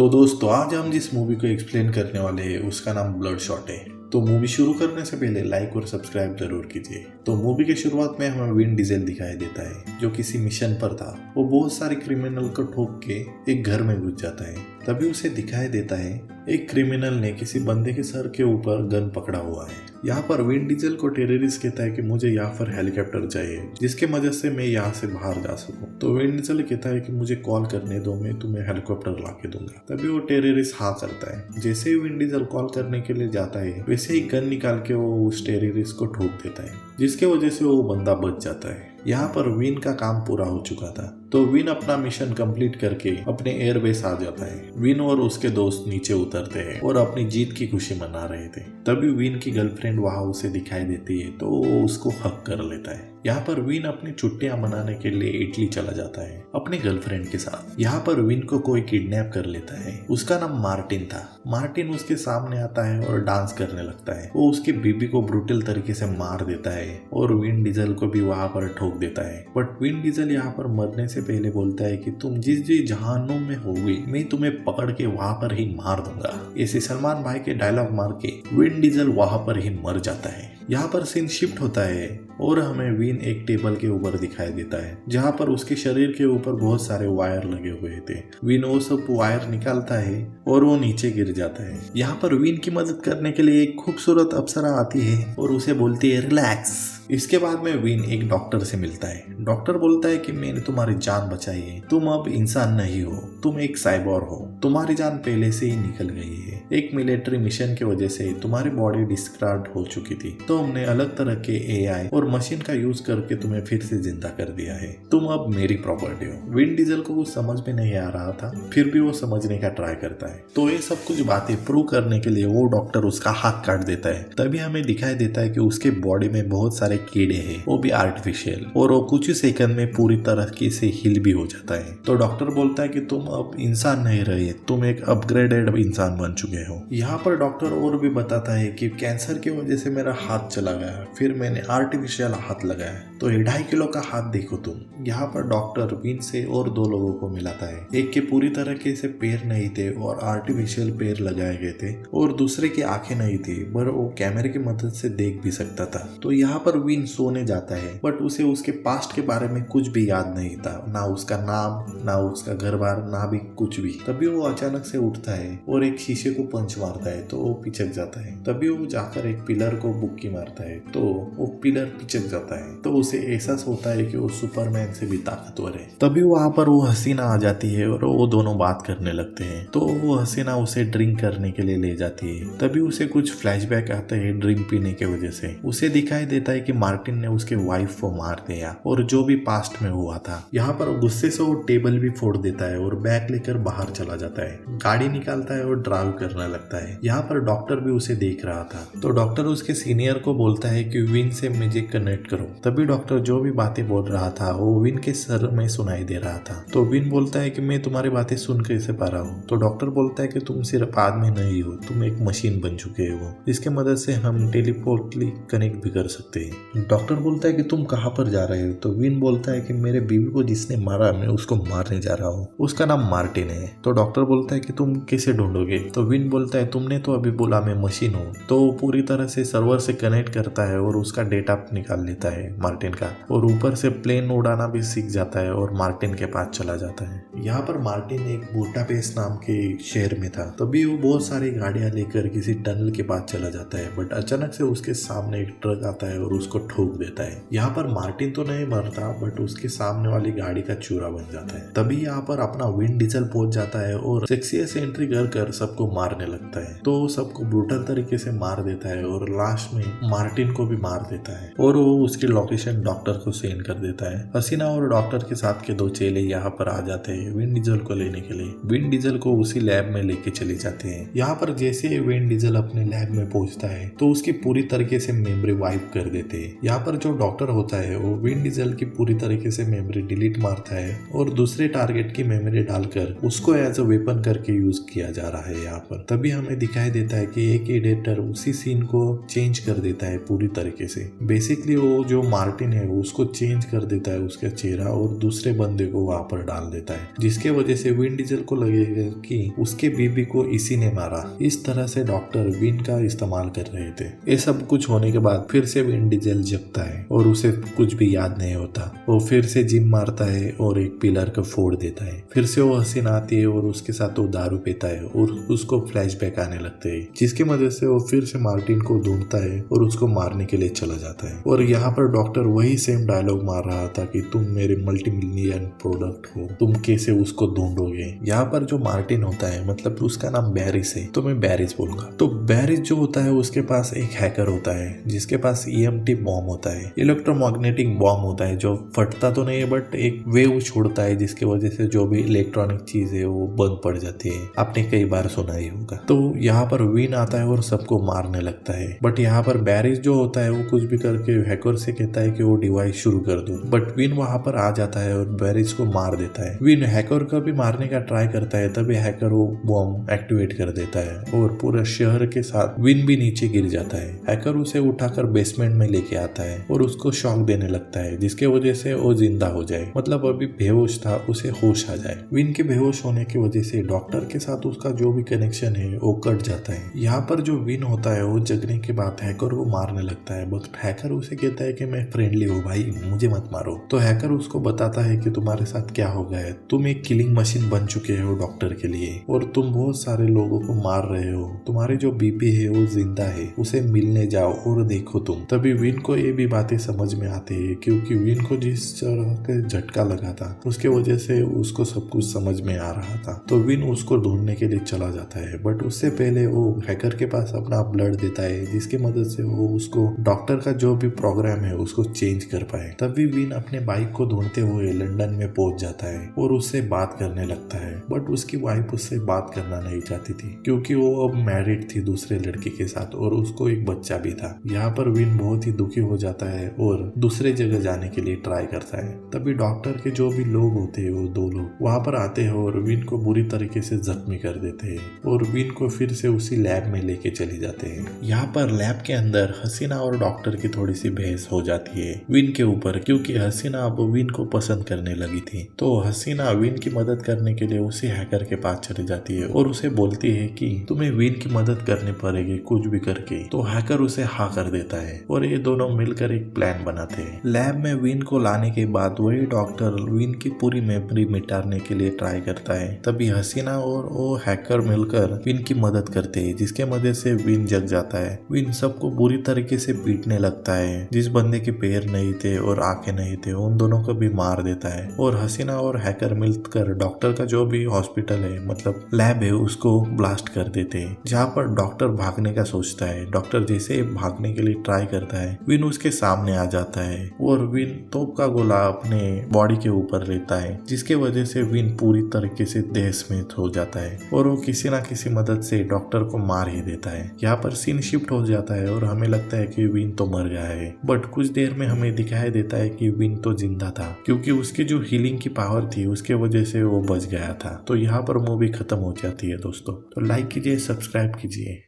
तो दोस्तों आज हम जिस मूवी को एक्सप्लेन करने वाले हैं उसका नाम ब्लडशॉट है। तो मूवी शुरू करने से पहले लाइक और सब्सक्राइब जरूर कीजिए। तो मूवी के शुरुआत में हमें विन डीजल दिखाई देता है जो किसी मिशन पर था। वो बहुत सारे क्रिमिनल को ठोक के एक घर में घुस जाता है। तभी उसे दिखाई देता है एक क्रिमिनल ने किसी बंदे के सर के ऊपर गन पकड़ा हुआ है। यहाँ पर विन डीजल को टेररिस्ट कहता है कि मुझे यहाँ पर हेलीकॉप्टर चाहिए जिसके मदद से मैं यहाँ से बाहर जा सकूं। तो विन डीजल कहता है कि मुझे कॉल करने दो, मैं तुम्हें हेलीकॉप्टर ला के दूंगा। तभी वो टेररिस्ट हाँ करता है। जैसे ही विन डीजल कॉल करने के लिए जाता है वैसे ही गन निकाल के वो उस टेररिस्ट को ठोक देता है जिसके वजह से वो बंदा बच जाता है। यहाँ पर विन का काम पूरा हो चुका था तो विन अपना मिशन कंप्लीट करके अपने एयरबेस आ जाता है। विन और उसके दोस्त नीचे उतरते हैं और अपनी जीत की खुशी मना रहे थे। तभी विन की गर्लफ्रेंड वहां उसे दिखाई देती है तो वो उसको हक कर लेता है। यहाँ पर विन अपनी छुट्टियां मनाने के लिए इटली चला जाता है अपने गर्लफ्रेंड के साथ। यहाँ पर विन को कोई किडनैप कर लेता है। उसका नाम मार्टिन था। मार्टिन उसके सामने आता है और डांस करने लगता है। वो उसकी बीबी को ब्रूटल तरीके से मार देता है और विन डीजल को भी वहां पर ठोक देता है। बट विन डीजल यहाँ पर मरने से पहले बोलता है कि तुम जिस जहानुम में होगी मैं तुम्हें पकड़ के वहां पर ही मार दूंगा। ऐसे सलमान भाई के डायलॉग मार के विन डीजल वहां पर ही मर जाता है। यहाँ पर सीन शिफ्ट होता है और हमें विन एक टेबल के ऊपर दिखाई देता है जहाँ पर उसके शरीर के ऊपर बहुत सारे वायर लगे हुए थे। विन वो सब वायर निकालता है और वो नीचे गिर जाता है। यहाँ पर विन की मदद करने के लिए एक खूबसूरत अप्सरा आती है और उसे बोलती है रिलैक्स। इसके बाद में विन एक डॉक्टर से मिलता है। डॉक्टर बोलता है कि मैंने तुम्हारी जान बचाई है, तुम अब इंसान नहीं हो, तुम एक साइबोर हो, तुम्हारी जान पहले से ही निकल गई है। एक मिलिट्री मिशन की वजह से तुम्हारी बॉडी डिस्कार्ड हो चुकी थी तो हमने अलग तरह के एआई और मशीन का यूज करके तुम्हें फिर से जिंदा कर दिया है। तुम अब मेरी प्रॉपर्टी हो। विन डीजल को कुछ समझ में नहीं आ रहा था फिर भी वो समझने का ट्राई करता है। तो ये सब कुछ बातें प्रूव करने के लिए वो डॉक्टर उसका हाथ काट देता है। तभी हमें दिखाई देता है कि उसके बॉडी में बहुत सारे कीड़े हैं, वो भी आर्टिफिशियल, और वो कुछ ही सेकंड में पूरी तरह से हील भी हो जाता है। तो डॉक्टर बोलता है कि तुम अब इंसान नहीं रहे, तुम एक अपग्रेडेड इंसान बन चुके हो। यहाँ पर डॉक्टर और भी बताता है कि कैंसर की वजह से मेरा हाथ चला गया, फिर मैंने आर्टिफिशियल हाथ लगाया, तो 2.5 किलो का हाथ देखो तुम। यहाँ पर डॉक्टर विन से और 2 लोगों को मिलाता है। एक के पूरी तरीके से पैर नहीं थे और आर्टिफिशियल पैर लगाए गए थे और दूसरे की आंखें नहीं थी पर वो कैमरे की मदद से देख भी सकता था। तो यहाँ पर विन सोने जाता है बट उसे उसके पास्ट के बारे में कुछ भी याद नहीं था, ना उसका नाम, ना उसका घर बार, ना भी कुछ भी। तभी वो अचानक से उठता है और एक शीशे को पंच मारता है तो वो पिचक जाता है। तभी वो जाकर एक पिलर को बुक्की मारता है तो वो पिलर पिचक जाता है। तो उसे एहसास होता है कि वो सुपरमैन से भी ताकतवर है। तभी वहां पर वो हसीना आ जाती है और वो दोनों बात करने लगते हैं। तो वो हसीना उसे ड्रिंक करने के लिए ले जाती है। तभी उसे कुछ फ्लैशबैक आते हैं ड्रिंक पीने के वजह से। उसे दिखाई देता है कि मार्टिन ने उसके वाइफ को मार दिया और जो भी पास्ट में हुआ था। यहाँ पर गुस्से से वो टेबल भी फोड़ देता है और बैग लेकर बाहर चला जाता है, गाड़ी निकालता है और ड्राइव करने लगता है। यहाँ पर डॉक्टर भी उसे देख रहा था तो डॉक्टर उसके सीनियर को बोलता है कि विन से मुझे कनेक्ट करो। तभी डॉक्टर जो भी बातें बोल रहा था वो विन के सर में सुनाई दे रहा था। तो विन बोलता है कि मैं तुम्हारी बातें सुन कैसे पा रहा हूँ। तो डॉक्टर बोलता है कि तुम सिर्फ आदमी नहीं हो, तुम एक मशीन बन चुके हो जिसके मदद से हम टेलीपोर्टली कनेक्ट भी कर सकते हैं। डॉक्टर बोलता है कि तुम कहाँ पर जा रहे हो। तो विन बोलता है कि मेरे बीवी को जिसने मारा मैं उसको मारने जा रहा हूँ, उसका नाम मार्टिन है। तो डॉक्टर बोलता है कि तुम कैसे ढूंढोगे। तो विन बोलता है तुमने तो अभी बोला मैं मशीन हूँ। तो वो पूरी तरह से सर्वर से कनेक्ट करता है और उसका डेटा निकाल लेता है मार्टिन का, और ऊपर से प्लेन उड़ाना भी सीख जाता है और मार्टिन के पास चला जाता है। यहाँ पर मार्टिन एक बुडापेस्ट नाम के शहर में था। तभी वो बहुत सारी गाड़ियां लेकर किसी टनल के पास चला जाता है बट अचानक से उसके सामने एक ट्रक आता है और उसको ठोक देता है। यहाँ पर मार्टिन तो नहीं मरता बट उसके सामने वाली गाड़ी का चूरा बन जाता है। तभी यहाँ पर अपना विन डीजल पहुंच जाता है और सेक्सियस एंट्री कर सबको मारने लगता है। तो सबको ब्रूटल तरीके से मार देता है और लास्ट में मार्टिन को भी मार देता है और वो उसकी लोकेशन डॉक्टर को सेंड कर देता है। हसीना और डॉक्टर के साथ के 2 चेले यहाँ पर आ जाते हैं विन डीजल को लेने के लिए। विन डीजल को उसी लैब में लेके चले जाते हैं। यहाँ पर जैसे ही विन डीजल अपने लैब में पहुंचता है तो उसकी पूरी तरीके से मेमोरी वाइप कर देते हैं। यहाँ पर जो डॉक्टर होता है वो विन डीजल की पूरी तरीके से मेमोरी डिलीट मारता है और दूसरे टारगेट की मेमोरी डालकर उसको एज अ वेपन करके यूज किया जा रहा है। यहाँ पर तभी हमें दिखाई देता है कि एक एडिटर उसी सीन को चेंज कर देता है पूरी तरीके से। बेसिक बेसिकली वो जो मार्टिन है उसको चेंज कर देता है उसका चेहरा और दूसरे बंदे को वहां पर डाल देता है, जिसके वजह से विन डीजल को लगेगा कि उसके बीबी को इसी ने मारा। इस तरह से डॉक्टर विन का इस्तेमाल कर रहे थे। ये सब कुछ होने के बाद फिर से विन डीजल जगता है और उसे कुछ भी याद नहीं होता। वो फिर से जिम मारता है और एक पिलर को फोड़ देता है। फिर से वो हसीना आती है और उसके साथ वो दारू पीता है और उसको फ्लैशबैक आने लगते हैं, जिसकी वजह से वो फिर से मार्टिन को ढूंढता है और उसको मारने के लिए चला जाता है। और यहाँ पर डॉक्टर वही सेम डायलॉग मार रहा था कि तुम मेरे मल्टी मिलियन प्रोडक्ट हो, तुम कैसे उसको ढूंढोगे। यहाँ पर जो मार्टिन होता है, मतलब उसका नाम बैरिस है, तो मैं बैरिस बोलूंगा। तो बैरिस जो होता है उसके पास एक हैकर होता है जिसके पास EMT बॉम्ब होता है, इलेक्ट्रोमैग्नेटिक बॉम्ब होता है, जो फटता तो नहीं है बट एक वेव छोड़ता है, जिसकी वजह से जो भी इलेक्ट्रॉनिक चीज है वो बंद पड़ जाती है। आपने कई बार सुना ही होगा। तो यहाँ पर विन आता है और सबको मारने लगता है। बट यहाँ पर बैरिस जो होता है वो कुछ भी करके हैकर से कहता है कि वो डिवाइस शुरू कर दो, बट विन वहां पर आ जाता है और बैरिस को मार देता है। विन हैकर को भी मारने का ट्राई करता है, तभी हैकर वो बॉम्ब एक्टिवेट कर देता है और पूरे शहर के साथ विन भी नीचे गिर जाता है। हैकर उसे उठाकर बेसमेंट में लेके आता है और उसको शॉक देने लगता है, जिसके वजह से वो जिंदा हो जाए, मतलब अभी बेहोश था उसे होश आ जाए। विन के बेहोश होने की वजह से डॉक्टर के साथ उसका जो भी कनेक्शन है वो कट जाता है। यहाँ पर जो विन होता है वो जगने के बाद हैकर को मारने लगता है, बट हैकर उसे कहता है कि मैं फ्रेंडली हूँ भाई, मुझे मत मारो। तो हैकर उसको बताता है कि तुम्हारे साथ क्या हो गया है, तुम एक किलिंग मशीन बन चुके हो डॉक्टर के लिए और तुम बहुत सारे लोगों को मार रहे हो। तुम्हारी जो बीबी है वो जिंदा है, उसे मिलने जाओ और देखो तुम। तभी विन को ये भी बातें समझ में आती है, क्योंकि विन को जिस तरह का झटका लगा था उसके वजह से उसको सब कुछ समझ में आ रहा था। तो विन उसको ढूंढने के लिए चला जाता है, बट उससे पहले वो हैकर के पास अपना ब्लड देता है, जिसकी मदद से वो उसको डॉक्टर का जो भी प्रोग्राम है उसको चेंज कर पाए। तभी विन अपने बाइक को ढूंढते हुए लंदन में पहुंच जाता है और उससे बात करने लगता है, बट उसकी वाइफ उससे बात करना नहीं चाहती थी, क्योंकि वो अब मैरिड थी दूसरे लड़के के साथ और उसको एक बच्चा भी था। यहाँ पर विन बहुत ही दुखी हो जाता है और दूसरे जगह जाने के लिए ट्राई करता है। तभी डॉक्टर के जो भी लोग होते हैं वो 2 लोग वहां पर आते हैं और विन को बुरी तरीके से जख्मी कर देते हैं और विन को फिर से उसी लैब में लेके चले जाते हैं। यहाँ पर लैब के अंदर हसीना और डॉक्टर की थोड़ी सी बहस हो जाती है विन के ऊपर, क्योंकि हसीना अब विन को पसंद करने लगी थी। तो हसीना विन की मदद करने के लिए उसी हैकर के पास चली जाती है और उसे बोलती है कि तुम्हें विन की मदद करनी पड़ेगी कुछ भी करके। तो हैकर उसे हाँ कर देता है और ये दोनों मिलकर एक प्लान बनाते हैं। लैब में विन को लाने के बाद वही डॉक्टर विन की पूरी मेमोरी मिटाने के लिए ट्राई करता है। तभी हसीना और वो हैकर मिलकर विन की मदद करते हैं, जिसके मदद से विन जग जाता है। विन सबको बुरी तरीके से पीटने लगता है, जिस बंदे के पैर नहीं थे और आंखें नहीं थे उन दोनों को भी मार देता है। और हसीना और हैकर मिलकर डॉक्टर का जो भी हॉस्पिटल है, मतलब लैब है, उसको ब्लास्ट कर देते हैं। जहाँ पर डॉक्टर भागने का सोचता है, डॉक्टर जैसे भागने के लिए ट्राई करता है विन उसके सामने आ जाता है और विन तोप का गोला अपने बॉडी के ऊपर लेता है, जिसके वजह से विन पूरी तरीके से देशमें हो जाता है और वो किसी ना किसी मदद से डॉक्टर को मार ही देता है। यहाँ पर सीन शिफ्ट हो जाता है और हमें लगता है कि विन तो मर गया है, बट कुछ देर में हमें दिखाई देता है कि विन तो जिंदा था, क्योंकि उसकी जो हीलिंग की पावर थी उसके वजह से वो बच गया था। तो यहाँ पर मूवी खत्म हो जाती है दोस्तों। तो लाइक कीजिए, सब्सक्राइब कीजिए।